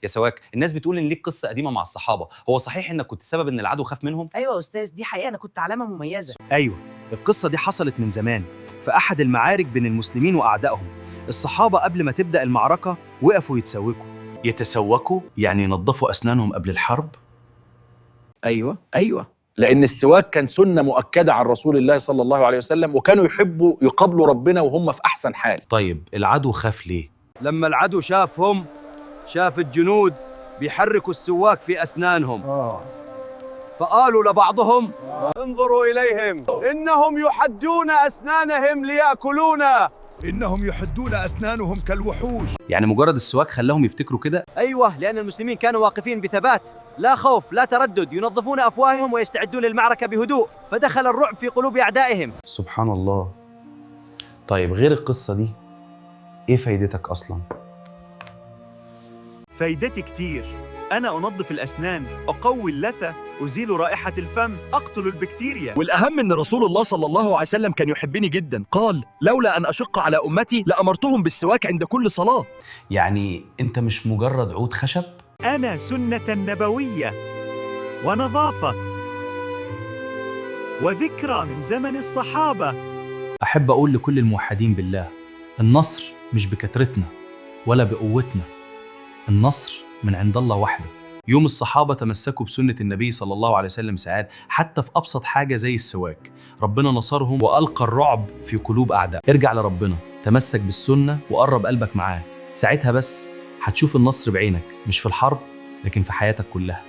يا سواك، الناس بتقول ان ليك قصه قديمه مع الصحابه، هو صحيح انك كنت سبب ان العدو خاف منهم؟ ايوه يا استاذ، دي حقيقه، انا كنت علامه مميزه. أيوة، القصة دي حصلت من زمان في أحد المعارك بين المسلمين وأعدائهم. الصحابة قبل ما تبدأ المعركة وقفوا يتسوكوا. يتسوكوا يعني ينظفوا اسنانهم قبل الحرب؟ ايوه، لان السواك كان سنه مؤكده عن رسول الله صلى الله عليه وسلم، وكانوا يحبوا يقابلوا ربنا وهم في احسن حال. طيب العدو خاف ليه؟ لما العدو شاف الجنود بيحركوا السواك في أسنانهم، فقالوا لبعضهم: انظروا إليهم إنهم يحدون أسنانهم ليأكلونا. إنهم يحدون أسنانهم كالوحوش. يعني مجرد السواك خلاهم يفتكروا كده؟ ايوه، لان المسلمين كانوا واقفين بثبات، لا خوف لا تردد، ينظفون افواههم ويستعدون للمعركه بهدوء، فدخل الرعب في قلوب اعدائهم. سبحان الله. طيب غير القصه دي ايه فايدتك اصلا؟ فايدتي كتير. أنا أنظف الأسنان، أقوي اللثة، أزيل رائحة الفم، أقتل البكتيريا. والأهم أن رسول الله صلى الله عليه وسلم كان يحبني جدا، قال: لولا أن أشق على أمتي لأمرتهم بالسواك عند كل صلاة. يعني انت مش مجرد عود خشب؟ أنا سنة نبوية ونظافة وذكرى من زمن الصحابة. أحب أقول لكل الموحدين بالله: النصر مش بكثرتنا ولا بقوتنا، النصر من عند الله وحده. يوم الصحابة تمسكوا بسنة النبي صلى الله عليه وسلم ساعات، حتى في أبسط حاجة زي السواك. ربنا نصرهم وألقى الرعب في قلوب أعداء. ارجع لربنا، تمسك بالسنة وقرب قلبك معاه، ساعتها بس هتشوف النصر بعينك، مش في الحرب لكن في حياتك كلها.